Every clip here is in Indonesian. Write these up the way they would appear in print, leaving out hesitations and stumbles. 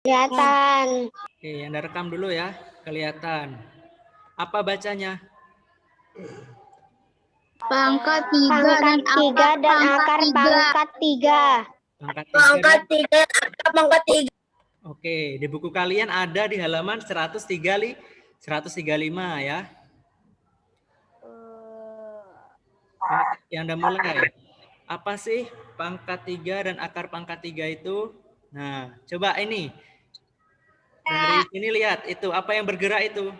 Kelihatan. Oke, Anda rekam dulu ya. Kelihatan. Apa bacanya? Pangkat 3 Pangkat 3 dan akar pangkat 3. Pangkat 3 dan Pangkat 3, akar pangkat 3. Oke, di buku kalian ada di halaman 135 ya. Yang Anda mulai. Apa sih pangkat 3 dan akar pangkat 3 itu? Nah, coba ini. Dari sini lihat, itu apa yang bergerak itu?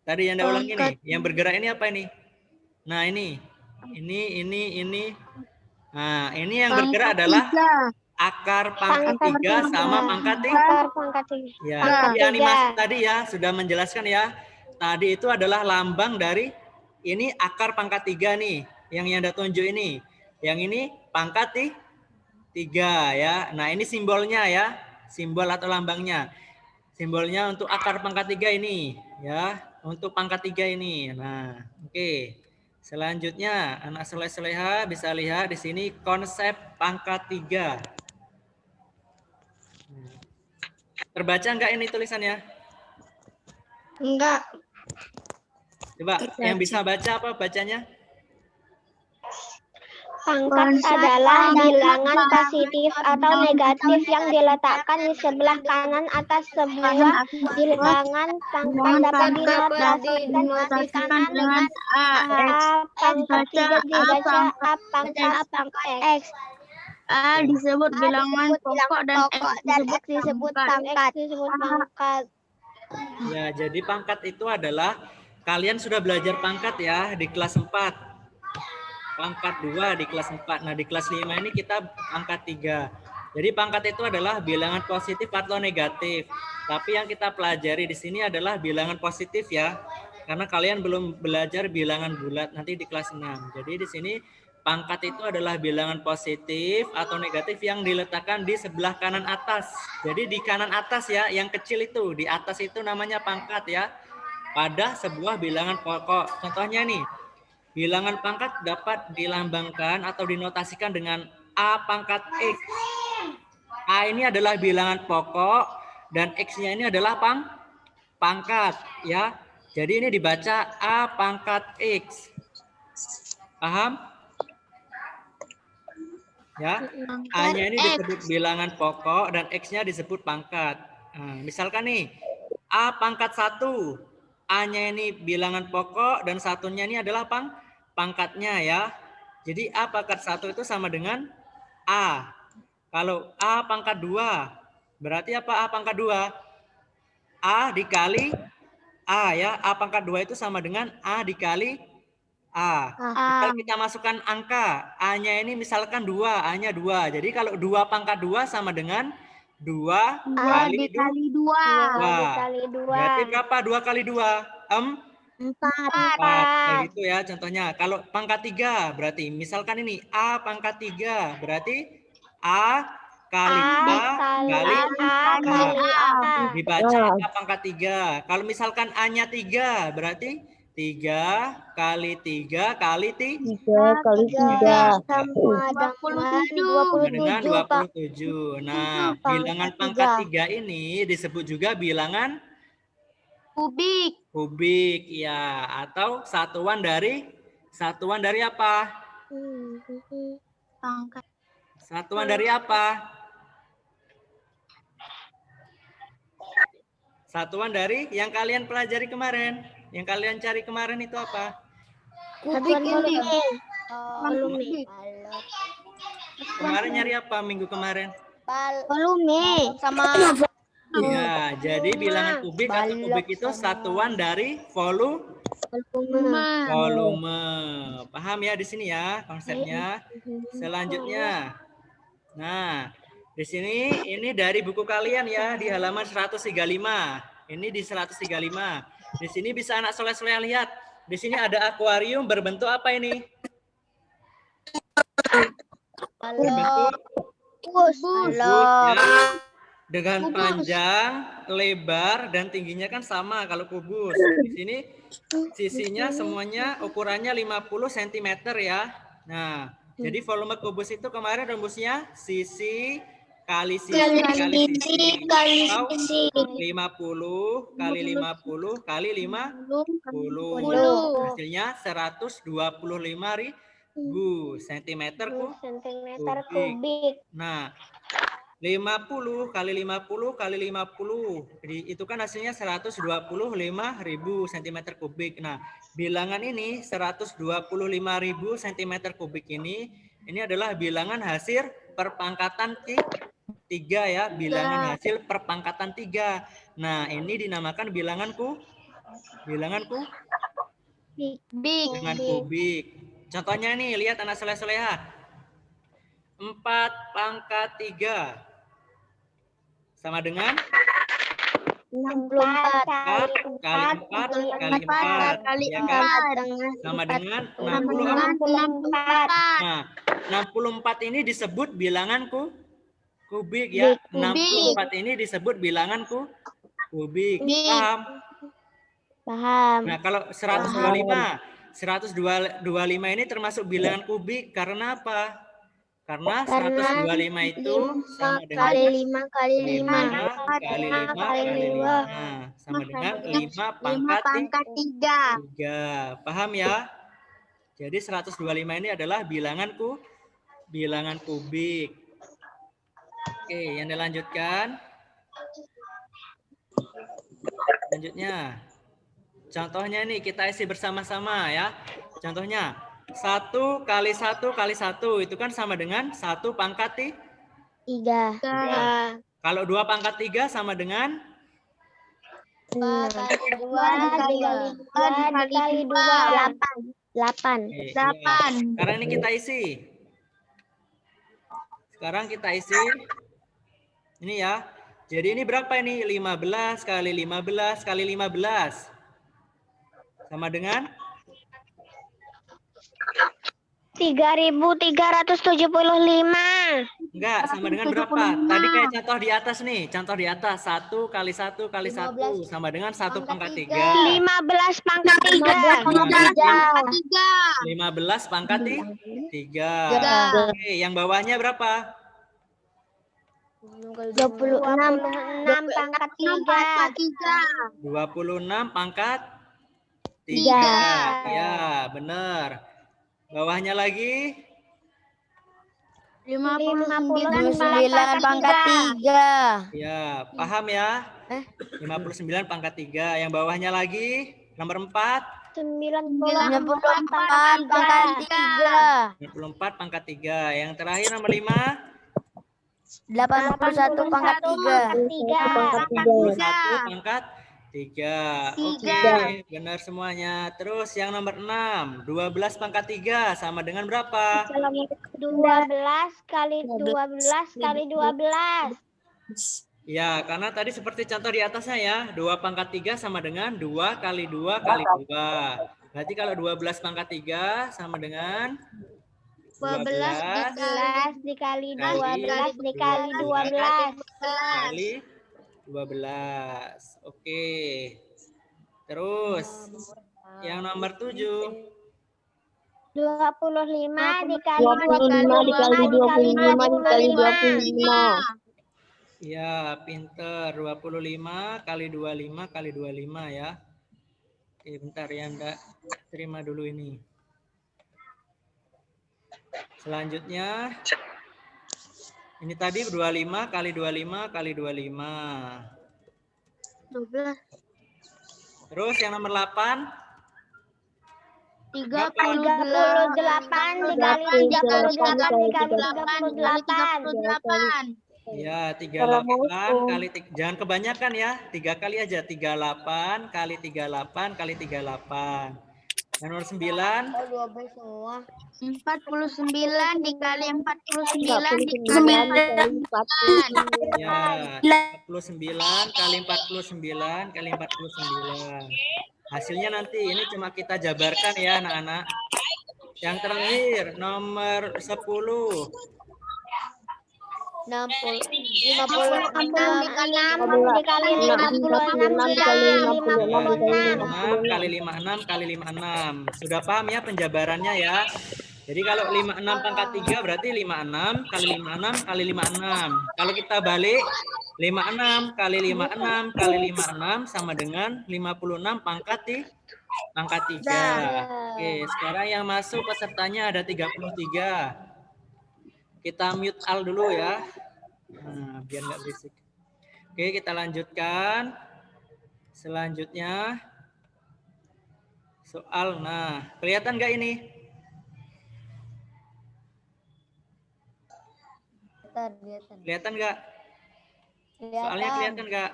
Tadi yang Anda ulangi nih, yang bergerak ini apa ini? Nah, ini. Nah, ini yang bergerak adalah akar pangkat 3 sama pangkat 3. Akar pangkat 3. Ya, Pangkat di 3. animasi tadi ya sudah menjelaskan ya. Tadi itu adalah lambang dari ini akar pangkat 3 nih, yang Anda tunjuk ini. Yang ini pangkat 3 ya. Nah, ini simbolnya ya, simbol atau lambangnya. Simbolnya untuk akar pangkat 3 ini ya, untuk pangkat 3 ini. Nah, oke. Selanjutnya, anak soleh-soleha bisa lihat di sini konsep pangkat 3. Terbaca enggak ini tulisannya? Enggak. Coba yang bisa baca apa bacanya? Pangkat adalah bilangan positif atau negatif yang diletakkan di sebelah kanan atas sebuah bilangan. Pangkat dapat dinotasikan dengan A. Pangkat 3 dibaca A pangkat X. A disebut bilangan pokok dan X disebut pangkat. Ya, jadi pangkat itu adalah kalian sudah belajar pangkat ya di kelas 4. Pangkat 2 di kelas 4. Nah, di kelas 5 ini kita pangkat 3. Jadi pangkat itu adalah bilangan positif atau negatif. Tapi yang kita pelajari di sini adalah bilangan positif ya. Karena kalian belum belajar bilangan bulat nanti di kelas 6. Jadi di sini pangkat itu adalah bilangan positif atau negatif yang diletakkan di sebelah kanan atas. Jadi di kanan atas ya, yang kecil itu. Di atas itu namanya pangkat ya. Pada sebuah bilangan pokok. Contohnya nih, bilangan pangkat dapat dilambangkan atau dinotasikan dengan A pangkat X. A ini adalah bilangan pokok dan X-nya ini adalah pangkat ya. Jadi ini dibaca A pangkat X. Paham? Ya. A-nya ini disebut bilangan pokok dan X-nya disebut pangkat. Nah, misalkan nih A pangkat 1. A-nya ini bilangan pokok dan satunya ini adalah pangkatnya ya. Jadi A pangkat 1 itu sama dengan A. Kalau A pangkat 2, berarti apa A pangkat 2? A dikali A ya. A pangkat 2 itu sama dengan A dikali A. Kalau kita masukkan angka, A-nya ini misalkan 2, A-nya 2. Jadi kalau 2 pangkat 2 sama dengan 2 kali 2. Berarti berapa 2 kali 2? 4. Kayak gitu ya contohnya. Kalau pangkat 3 berarti misalkan ini A pangkat 3 berarti A kali A kali A. Dibaca A pangkat 3. Kalau misalkan A-nya 3 berarti 3 kali 3 kali 3 sama dengan 27. 27. Nah, bilangan pangkat 3 ini disebut juga bilangan kubik ya, atau satuan dari apa? Pangkat. Satuan dari apa? Satuan dari yang kalian pelajari kemarin. Yang kalian cari kemarin itu apa? Kemarin nyari apa minggu kemarin? Volume sama Ya, jadi bilangan kubik atau kubik itu satuan dari volume. Paham ya di sini ya konsepnya. Selanjutnya. Nah, di sini ini dari buku kalian ya di halaman 135. Ini di 135. Di sini bisa anak soleh-soleh lihat. Di sini ada akuarium berbentuk apa ini? Berbentuk kubus ya. Dengan panjang, lebar, dan tingginya kan sama kalau kubus. Di sini sisinya semuanya ukurannya 50 cm ya. Nah, jadi volume kubus itu kemarin rumusnya sisi kali sisi kali sisi. Atau 50 kali 50 kali 50. Hasilnya 125.000 cm kubik. Nah, 50 kali 50 kali 50. Itu kan hasilnya 125.000 cm kubik. Nah, bilangan ini 125.000 cm kubik ini adalah bilangan hasil perpangkatan 3 ya, bilangan hasil perpangkatan 3. Nah, ini dinamakan bilangan bilangan kubik. Contohnya nih, lihat anak soleh-soleha. 4 pangkat 3 sama dengan 64 kali 4 kali 4 ya kan? Sama dengan 64. Nah, 64 ini disebut bilangan kubik ya. 64 ini disebut bilangan kubik. Paham? Paham. Nah, kalau 125 ini termasuk bilangan kubik karena apa? Karena 125 itu sama dengan kali 5 kali 5 kali 5 kali 5 sama dengan 5 pangkat 3. Paham ya? Jadi 125 ini adalah bilangan kubik. Oke, yang dilanjutkan. Selanjutnya. Contohnya nih kita isi bersama-sama ya. Contohnya 1 kali 1 kali 1 itu kan sama dengan 1 pangkat 3. Kalau 2 pangkat 3 sama dengan 2 kali 2 dikali 2 8. Ya. Sekarang ini kita isi. Ini ya. Jadi ini berapa ini? 15 kali 15 kali 15. Sama dengan 3.375. Enggak, sama dengan berapa? Tadi kayak contoh di atas nih. Contoh di atas 1 kali 1 kali 1 sama dengan 1 pangkat 3. 15 pangkat 3. 15 pangkat 3. Oke, yang bawahnya berapa? 26 pangkat 3. 26 pangkat 3. Ya, benar. Bawahnya lagi 59 pangkat 3. ya, paham ya? 59 pangkat 3. Yang bawahnya lagi nomor 4 94 pangkat 94 pangkat 3. Yang terakhir nomor 5 81 pangkat 3. 81 pangkat 3. Oke, benar semuanya. Terus yang nomor 6, 12 pangkat 3 sama dengan berapa? 12 kali 12 kali 12. Ya, karena tadi seperti contoh di atasnya ya, 2 pangkat 3 sama dengan 2 kali 2 kali 2. Berarti kalau 12 pangkat 3 sama dengan 12 dikali 12 dikali 12. kali 12. Oke. Terus yang nomor 7. 25 dikali 25. Ya, pinter. 25 kali 25 kali 25 ya. Oke, bentar ya, Anda terima dulu ini. Selanjutnya ini tadi 25 kali 25 kali 25. 12. Terus yang nomor 8 38 dikali 38. Ya, 38 kali jangan kebanyakan ya. 3 kali aja. 38 kali 38 kali 38. Yang nomor 9 49 dikali 49 ya, 49 kali 49 kali 49. Hasilnya nanti ini cuma kita jabarkan ya anak-anak. Yang terakhir nomor 10. 56 dikali 56 kali 56 kali 56. Sudah paham ya penjabarannya ya? Jadi kalau 56 pangkat 3 berarti 56 kali 56 kali 56. Kalau kita balik 56 kali 56 kali 56 sama dengan 56 pangkat 3. Oke, sekarang yang masuk pesertanya ada 33. Kita mute Al dulu ya. Nah, biar nggak berisik. Oke, kita lanjutkan. Selanjutnya soal. Nah, kelihatan nggak ini? Kelihatan nggak? Soalnya kelihatan nggak?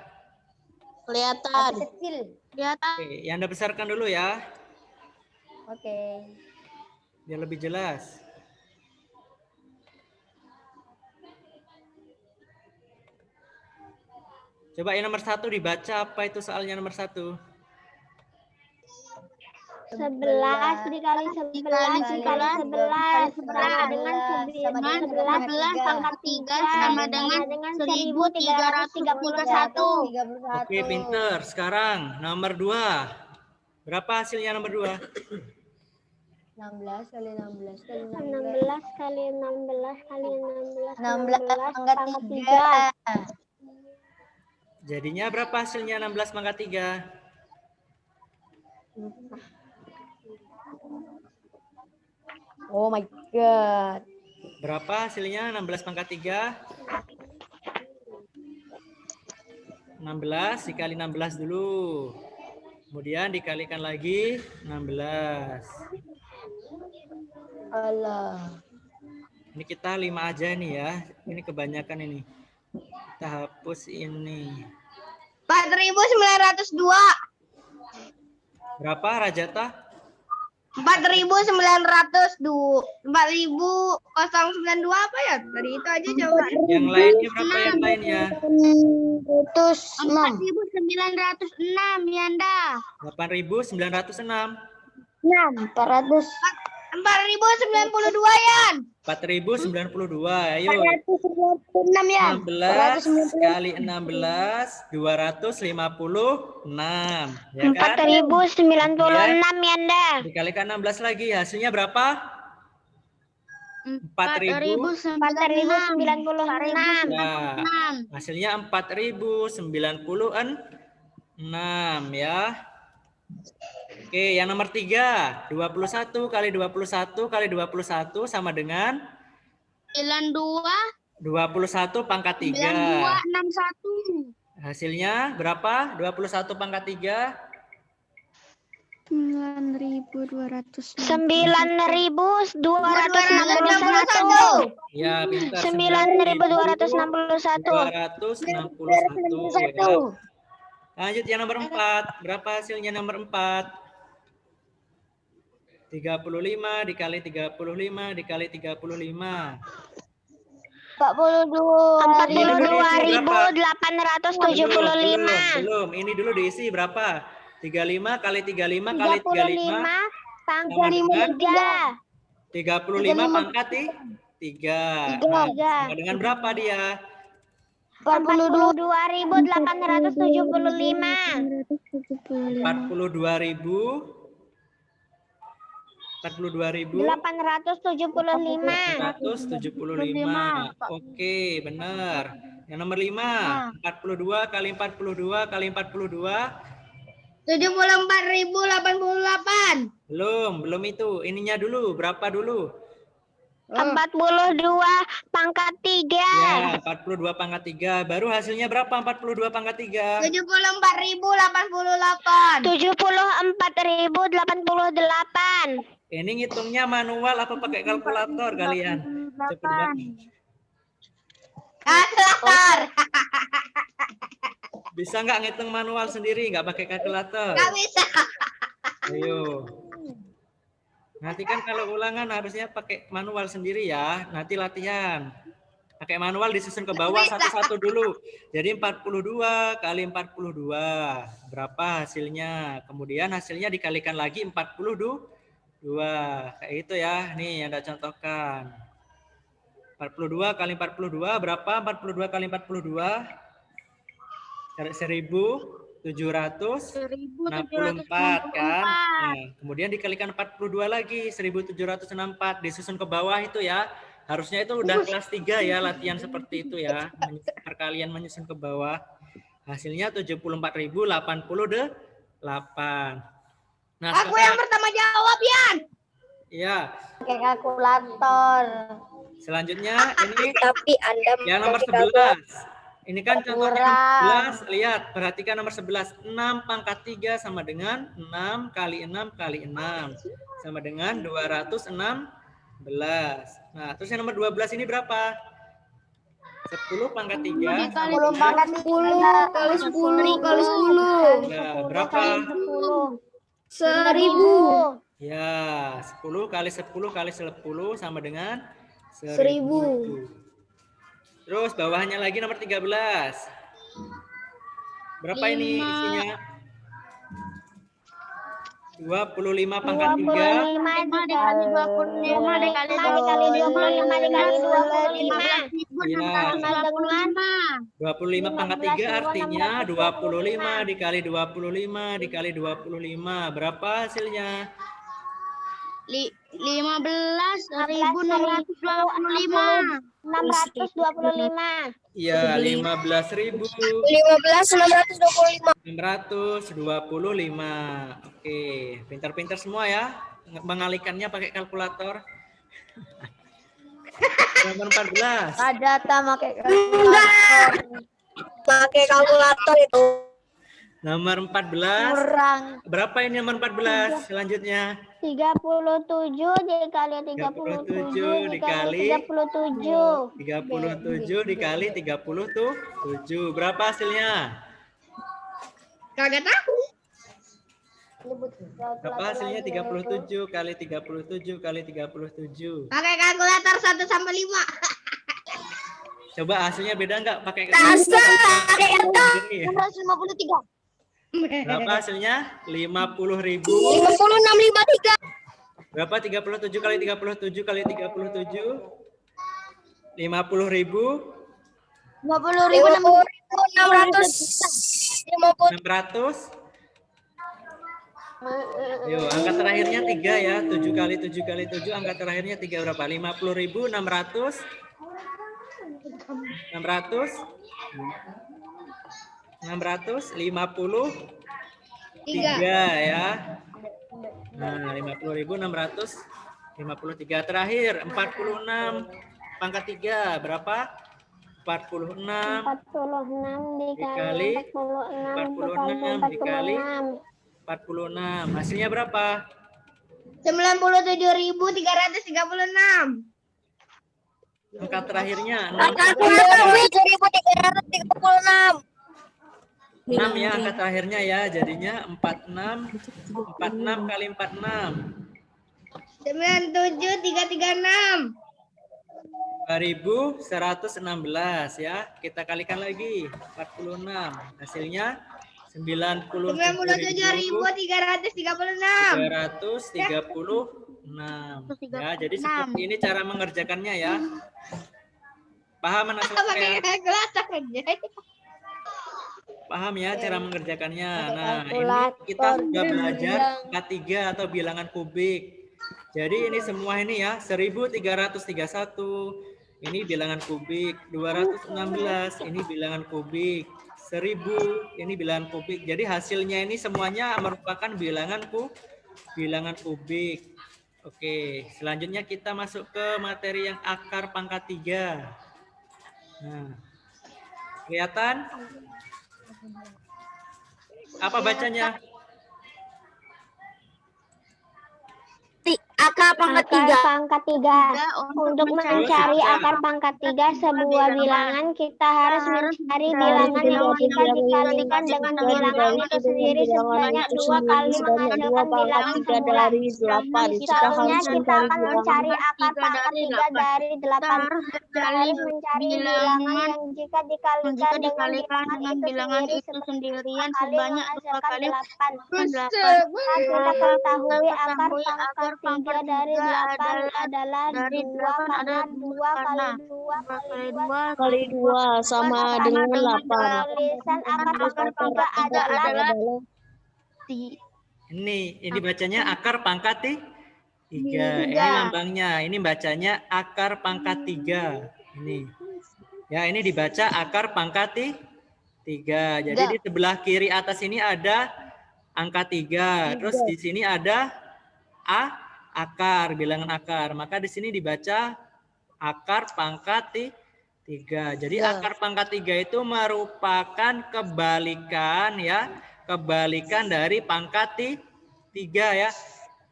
Kelihatan. Kecil. Kelihatan. Oke, yang Anda besarkan dulu ya, Oke. biar lebih jelas. Coba yang nomor 1 dibaca, apa itu soalnya nomor 1? 11 dikali 11 dikali 11 sama dengan 11 pangkat 3 sama dengan 1331. Oke, pinter. Sekarang nomor 2. Berapa hasilnya nomor 2? 16 kali 16 kali 16 kali 16 kali 16 pangkat 3. Jadinya berapa hasilnya 16 pangkat 3? Oh my god. Berapa hasilnya 16 pangkat 3? 16 dikali 16 dulu. Kemudian dikalikan lagi 16. Allah. Ini kita 5 aja nih ya. Ini kebanyakan ini. Kita hapus ini. 4.902. Berapa Rajata? 4.902. 4.092 apa ya? Tadi itu aja jawabannya. Yang lainnya berapa yang lainnya? 4.906 Yanda. 8.906. 4.092 Yan. 4.092. Ayo. 496 Yan. 16 kali 16 256. Ya kan? 4096 Yanda. Dikalikan 16 lagi. Hasilnya berapa? 4.000. 4096. Ya, hasilnya 4096 ya. Oke, yang nomor 3, 21 kali 21 kali 21 sama dengan 92. 21 pangkat 3. 9261. Hasilnya berapa? 21 pangkat 3. 9261. Ya, pintar. 9261. 261 ya. Lanjut yang nomor 4. Berapa hasilnya nomor 4? 35 dikali 35 dikali 35. 42.875. Belum. Ini dulu diisi berapa? 35 kali 35 kali 35 pangkat 3. 35 pangkat 3. Sama dengan berapa dia? 42.875. 42.875. 875. Oke, benar. Yang nomor 5, 42 kali 42 kali 42. 74.088. Belum itu. Ininya dulu. Berapa dulu? 42 pangkat 3. Ya, 42 pangkat 3. Baru hasilnya berapa 42 pangkat 3? 74.088. 74.088. Ini ngitungnya manual apa pakai kalkulator kalian? Cepet banget. Kalkulator. Bisa nggak ngitung manual sendiri, nggak pakai kalkulator? Nggak bisa. Ayo. Nanti kan kalau ulangan harusnya pakai manual sendiri ya. Nanti latihan. Pakai manual disusun ke bawah satu-satu dulu. Jadi 42 kali 42. Berapa hasilnya? Kemudian hasilnya dikalikan lagi 42. Kayak itu ya. Nih yang Anda contohkan. 42 kali 42 berapa? 42 kali 42. 1000. 1764 kan. Nah, kemudian dikalikan 42 lagi, 1764 disusun ke bawah itu ya. Harusnya itu udah kelas 3 ya latihan seperti itu ya. Perkalian menyusun ke bawah. Hasilnya 74.088. Nah, Aku yang pertama jawab, Yan. Iya. Pakai kalkulator. Selanjutnya ini Tapi Anda yang nomor 11. Ini kan contohnya nomor 11. Lihat, perhatikan nomor 11. 6 pangkat 3 sama dengan 6 kali 6 kali 6. Sama dengan 216. Nah, terus yang nomor 12 ini berapa? 10 pangkat 3 sama 10 dengan pangkat 10 kali 10 kali 10. ya, berapa? 1000. Ya, 10 kali 10 kali 10 sama dengan 1000. Terus bawahnya lagi nomor 13. Berapa ini isinya? 25 pangkat 3. 25 dikali 25 dikali 25 dikali 25. Ya, Sama dengan 25 pangkat 3 artinya 25 dikali 25 dikali 25. Berapa hasilnya? 15.625. 625. Iya, 15.625. 15.625. Oke, pintar-pintar semua ya. Mengalikannya pakai kalkulator. Nomor 14. Data pakai kalkulator. Pakai kalkulator itu. Nomor 14. Kurang. Berapa ini nomor 14? Selanjutnya. 37 dikali 37 dikali 37. 37 dikali 37. Berapa hasilnya? Kagak tahu. Berapa hasilnya 37 kali 37 kali 37? Pakai kalkulator 1 sampai 5. Coba hasilnya beda nggak pakai Dasar. Ini. 153. Berapa hasilnya? 50.000. 50.653. Berapa 37 kali 37 kali 37? 50.000. 600. Yo, angka terakhirnya 3 ya. 7 kali 7 kali 7 angka terakhirnya 3 berapa? 50.600. 653 ya. Nah, 50.653 terakhir 46 pangkat 3 berapa? 46 dikali 46 dikali 46. Hasilnya berapa? 97.336. Angka terakhirnya 97.336. 6 ya angka terakhirnya ya. Jadinya 46 kali 46. 97.336. 2.116 ya. Kita kalikan lagi 46. Hasilnya 97.336. Ya, jadi seperti ini cara mengerjakannya ya. Paham anak saya? Paham ya cara mengerjakannya. Nah, ini kita sudah belajar angka 3 atau bilangan kubik. Jadi ini semua ini ya 1331 ini bilangan kubik, 216 ini bilangan kubik, 1000 ini bilangan kubik. Jadi hasilnya ini semuanya merupakan bilangan kubik. Oke, selanjutnya kita masuk ke materi yang akar pangkat 3. Nah, kelihatan? Apa bacanya? Akar pangkat 3. Pangkat 3. Untuk mencari akar pangkat 3 sebuah bilangan, kita harus mencari bilangan yang jika dikalikan dengan bilangan itu sendiri sebanyak 2 kali menghasilkan bilangan semula. Misalnya kita akan mencari akar pangkat 3 dari 8. Kita harus mencari bilangan yang jika dikalikan dengan bilangan itu sendiri sebanyak 2 kali menghasilkan 8. Kita ketahui akar pangkat 3 3 dari 8 adalah dari 2 8 karena adalah 2 kali 2 2 kali kali 2 2 sama dengan 8. Tulisan akar pangkat 3 adalah Ini bacanya akar pangkat 3. Ini lambangnya. Ini bacanya akar pangkat 3. Ini. Ya, ini dibaca akar pangkat 3. Jadi di sebelah kiri atas ini ada angka 3. Terus di sini ada akar, bilangan akar. Maka di sini dibaca akar pangkat 3. Jadi akar pangkat 3 itu merupakan kebalikan ya, kebalikan dari pangkat 3 ya.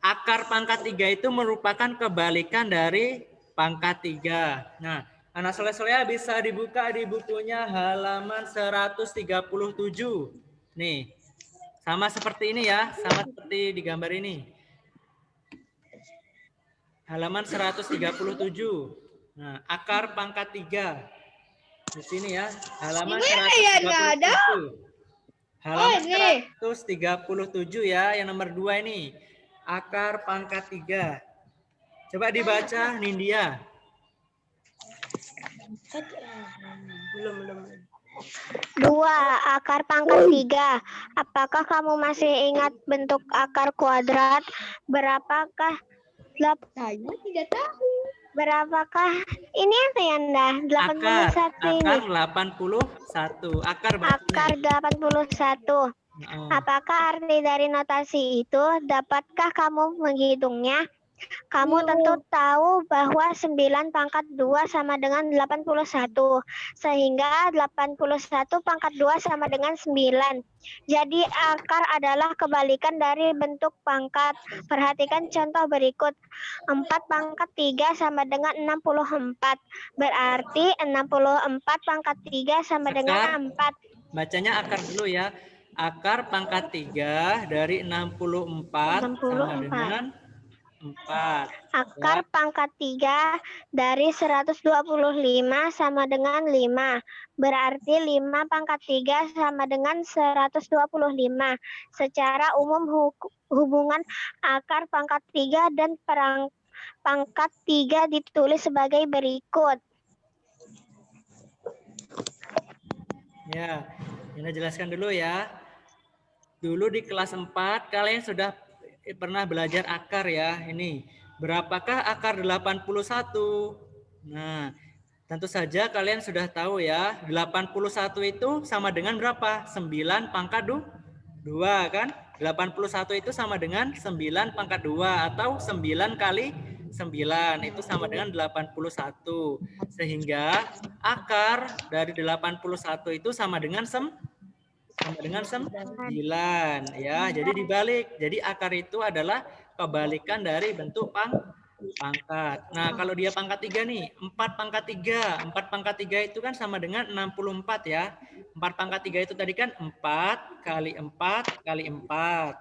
Akar pangkat 3 itu merupakan kebalikan dari pangkat 3. Nah, anak soleh-soleh bisa dibuka di bukunya halaman 137. Nih, sama seperti ini ya, sama seperti di gambar ini. Halaman 137. Nah, akar pangkat 3. Di sini ya, halaman 137. Halaman 137 ya, yang nomor 2 ini. Akar pangkat 3. Coba dibaca, Nindya. belum. 2 akar pangkat 3. Apakah kamu masih ingat bentuk akar kuadrat? Berapakah Saya tidak tahu. berapakah ini apa ya, Nda? 81 ini. Akar 81. Akar Akar 81. Apakah arti dari notasi itu? Dapatkah kamu menghitungnya? Kamu tentu tahu bahwa 9 pangkat 2 sama dengan 81. Sehingga 81 pangkat 2 sama dengan 9. Jadi akar adalah kebalikan dari bentuk pangkat. Perhatikan contoh berikut. 4 pangkat 3 sama dengan 64. Berarti 64 pangkat 3 sama dengan 4. Bacanya akar dulu ya. Akar pangkat 3 dari 64 sama dengan 4. Akar pangkat 3 dari 125 sama dengan 5. Berarti 5 pangkat 3 sama dengan 125. Secara umum hubungan akar pangkat 3 dan pangkat 3 ditulis sebagai berikut. Ya, Ina jelaskan dulu ya. Dulu di kelas 4 kalian sudah pernah belajar akar ya. Ini, berapakah akar 81? Nah, tentu saja kalian sudah tahu ya, 81 itu sama dengan berapa? 9 pangkat 2 kan? 81 itu sama dengan 9 pangkat 2 atau 9 kali 9 itu sama dengan 81. Sehingga akar dari 81 itu sama dengan 9 ya. Jadi dibalik. Jadi akar itu adalah kebalikan dari bentuk pangkat. Nah, kalau dia pangkat 3 nih, 4 pangkat 3. 4 pangkat 3 itu kan sama dengan 64 ya. 4 pangkat 3 itu tadi kan 4 kali 4 kali 4.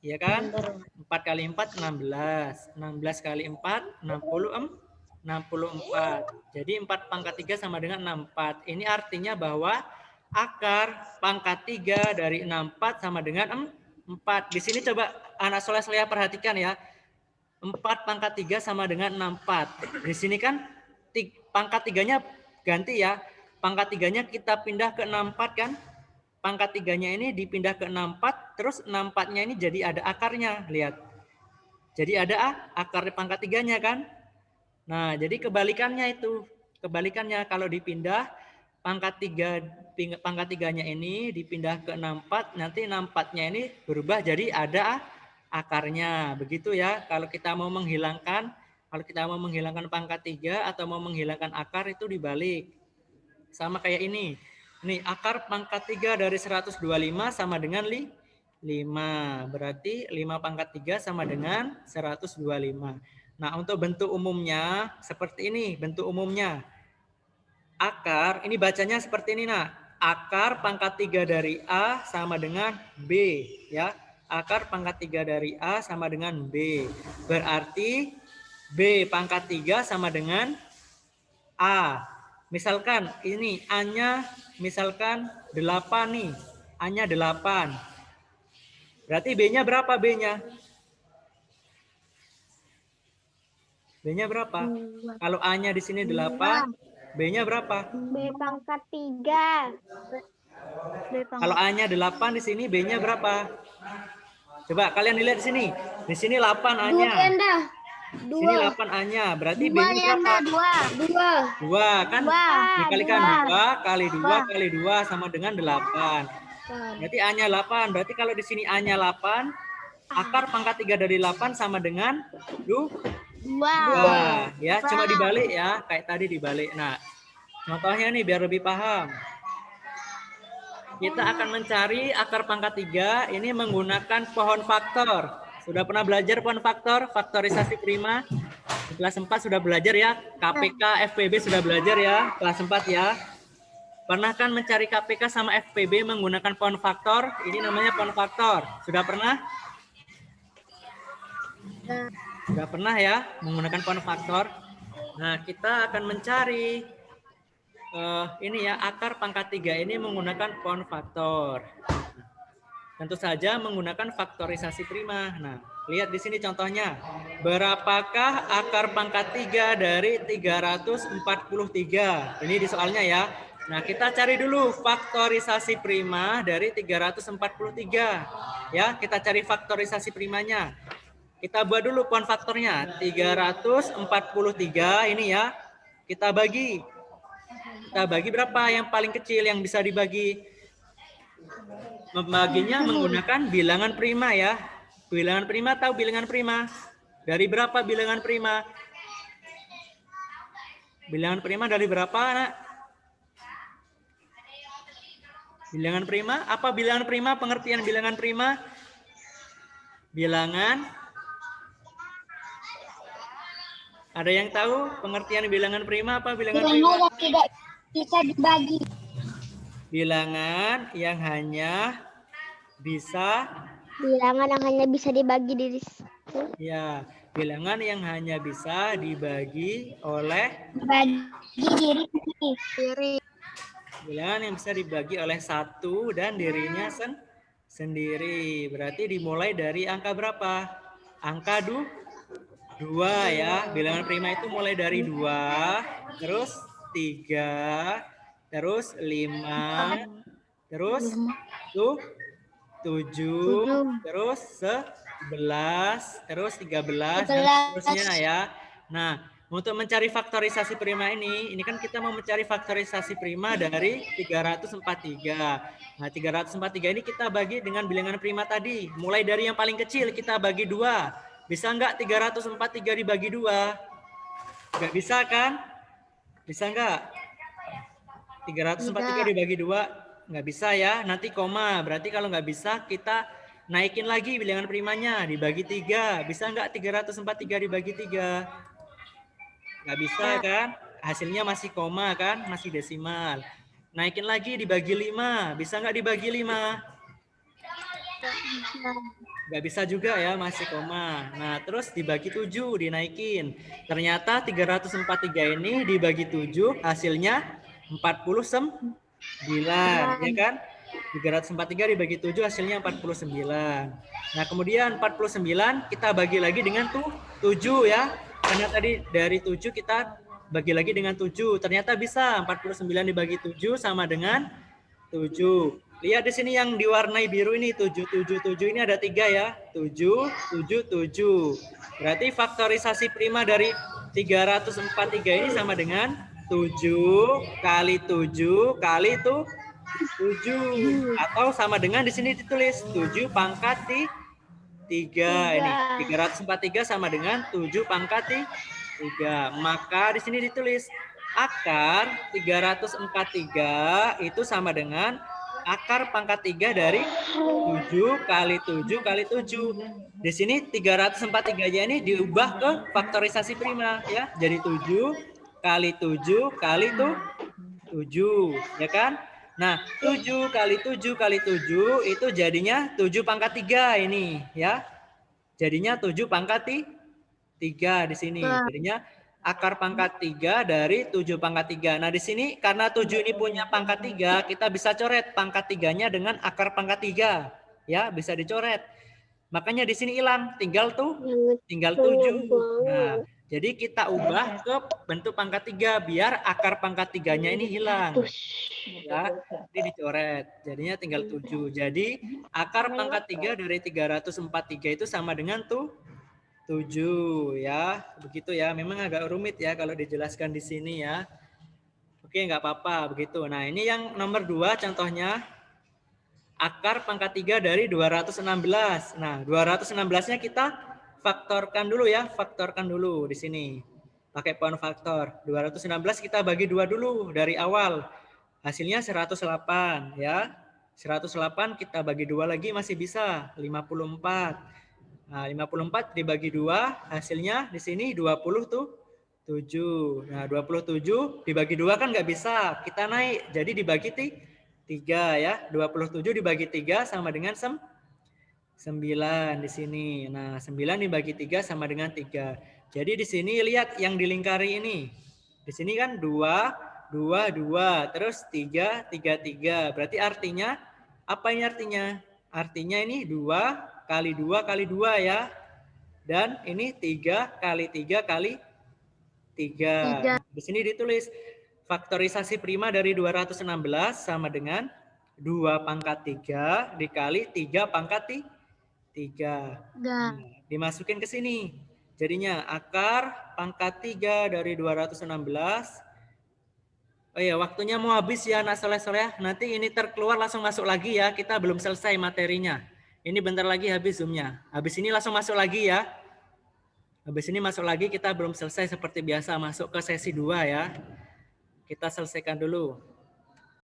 Iya kan? 4 kali 4 16. 16 kali 4 64. Jadi 4 pangkat 3 sama dengan 64. Ini artinya bahwa akar pangkat 3 dari 64 sama dengan 4. Di sini coba anak soleh-soleh perhatikan ya. 4 pangkat 3 sama dengan 64. Di sini kan pangkat 3-nya ganti ya. Pangkat 3-nya kita pindah ke 64 kan. Pangkat 3-nya ini dipindah ke 64. Terus 64-nya ini jadi ada akarnya. Lihat. Jadi ada akar pangkat 3-nya kan. Nah, jadi kebalikannya itu. Kebalikannya kalau dipindah pangkat 3-nya ini dipindah ke 64, nanti 64-nya ini berubah jadi ada akarnya. Begitu ya. Kalau kita mau menghilangkan pangkat 3 atau mau menghilangkan akar itu dibalik. Sama kayak ini. Nih, akar pangkat 3 dari 125 sama dengan 5. Berarti 5 pangkat 3 sama dengan 125. Nah, untuk bentuk umumnya seperti ini bentuk umumnya. Akar, ini bacanya seperti ini nah. Akar pangkat 3 dari A sama dengan B ya. Akar pangkat 3 dari A sama dengan B. Berarti B pangkat 3 sama dengan A. Misalkan ini A-nya misalkan 8 nih. A-nya 8. Berarti B-nya berapa B-nya? B-nya berapa? Kalau A-nya di sini 8, B-nya berapa? B pangkat 3. Kalau A-nya 8 di sini, B-nya berapa? Coba kalian lihat di sini. Di sini 8 A-nya. Di sini 8 A-nya. Berarti B-nya berapa? 2 kan? Dikalikan 2 kali 2 kali 2 sama dengan 8. Berarti A-nya 8. Berarti kalau di sini A-nya 8, akar pangkat 3 dari 8 sama dengan 2. Ya, cuma dibalik ya. Kayak tadi dibalik. Nah, contohnya nih biar lebih paham. Kita akan mencari akar pangkat 3 ini menggunakan pohon faktor. Sudah pernah belajar pohon faktor? Faktorisasi prima? Di kelas 4 sudah belajar ya? KPK, FPB sudah belajar ya? Kelas 4 ya? Pernah kan mencari KPK sama FPB menggunakan pohon faktor? Ini namanya pohon faktor. Sudah pernah? Sudah pernah ya menggunakan pohon faktor? Nah, kita akan mencari ini ya, akar pangkat 3 ini menggunakan pohon faktor. Tentu saja menggunakan faktorisasi prima. Nah, lihat di sini contohnya. Berapakah akar pangkat 3 dari 343? Ini di soalnya ya. Nah, kita cari dulu faktorisasi prima dari 343. Ya, kita cari faktorisasi primanya. Kita buat dulu pohon faktornya. 343 ini ya. Kita bagi. Kita bagi berapa yang paling kecil yang bisa dibagi? Membaginya menggunakan bilangan prima ya. Bilangan prima tahu bilangan prima? Dari berapa bilangan prima? Bilangan prima dari berapa, Nak? Bilangan prima? Apa bilangan prima? Pengertian bilangan prima? Bilangan. Ada yang tahu pengertian bilangan prima apa bilangan prima? Tidak bisa dibagi. Bilangan yang hanya bisa dibagi diri. Ya, bilangan yang hanya bisa dibagi oleh Diri. bilangan yang bisa dibagi oleh satu dan dirinya sendiri. Berarti dimulai dari angka berapa? Angka 2 ya. Bilangan prima itu mulai dari 2, terus 3, terus 5, terus 7, terus 11, terus 13, dan seterusnya ya. Nah, untuk mencari faktorisasi prima ini kan kita mau mencari faktorisasi prima dari 343. Nah, 343 ini kita bagi dengan bilangan prima tadi. Mulai dari yang paling kecil kita bagi 2. Bisa nggak 343 dibagi 2? Nggak bisa kan? Bisa nggak? 343 dibagi 2? Nggak bisa ya, nanti koma. Berarti kalau nggak bisa kita naikin lagi bilangan primanya, dibagi 3. Bisa nggak 343 dibagi 3? Nggak bisa kan? Hasilnya masih koma kan? Masih desimal. Naikin lagi dibagi 5. Bisa nggak dibagi 5? Nggak bisa juga ya, masih koma. Nah, terus dibagi 7, dinaikin. Ternyata 343 ini dibagi 7, hasilnya 49, ya kan? 343 dibagi 7 hasilnya 49. Nah, kemudian 49 kita bagi lagi dengan 7 ya. Karena tadi dari 7 kita bagi lagi dengan 7. Ternyata bisa 49 dibagi 7 sama dengan 7. Lihat di sini yang diwarnai biru ini 7, 7, 7 ini ada 3 ya. 7, 7, 7. Berarti faktorisasi prima dari 343 ini sama dengan 7 kali 7 kali 7. Atau sama dengan di sini ditulis 7 pangkat 3. Ini 343 sama dengan 7 pangkat 3. Maka di sini ditulis akar 343 itu sama dengan akar pangkat 3 dari 7 kali 7 kali 7. Di sini 343-nya ini diubah ke faktorisasi prima ya. Jadi 7 kali 7 kali 7, ya kan? Nah, 7 kali 7 kali 7 itu jadinya 7 pangkat 3 ini ya. Jadinya 7 pangkat 3 di sini. Jadinya akar pangkat 3 dari 7 pangkat 3. Nah, di sini karena 7 ini punya pangkat 3, kita bisa coret pangkat 3-nya dengan akar pangkat 3. Ya, bisa dicoret. Makanya di sini hilang, tinggal 7. Nah, Jadi kita ubah ke bentuk pangkat 3 biar akar pangkat 3-nya ini hilang. Ya, ini dicoret. Jadinya tinggal 7. Jadi akar pangkat 3 dari 343 itu sama dengan 7 ya. Begitu ya. Memang agak rumit ya kalau dijelaskan di sini ya. Oke, nggak apa-apa begitu. Nah, ini yang nomor 2 contohnya. Akar pangkat 3 dari 216. Nah, 216-nya kita faktorkan dulu ya, faktorkan dulu di sini. Pakai pohon faktor. 216 kita bagi 2 dulu dari awal. Hasilnya 108 ya. 108 kita bagi 2 lagi masih bisa 54. Nah, 54 dibagi 2 hasilnya di sini 27. Nah, 27 dibagi 2 kan nggak bisa. Kita naik jadi dibagi 3 ya. 27 dibagi 3 sama dengan 9 di sini. Nah, 9 dibagi 3 sama dengan 3. Jadi di sini lihat yang dilingkari ini. Di sini kan 2, 2, 2. Terus 3, 3, 3. Berarti artinya, apa ini artinya? Artinya ini 2 kali 2 kali 2 ya. Dan ini 3 kali 3 kali 3. Di sini ditulis faktorisasi prima dari 216 sama dengan 2 pangkat 3 dikali 3 pangkat 3. Nah, dimasukin ke sini. Jadinya akar pangkat 3 dari 216. Oh iya, waktunya mau habis ya anak soleh-soleh. Nanti ini terkeluar langsung masuk lagi ya. Kita belum selesai materinya. Ini bentar lagi habis Zoom-nya. Habis ini langsung masuk lagi ya. Habis ini masuk lagi, kita belum selesai seperti biasa. Masuk ke sesi 2 ya. Kita selesaikan dulu.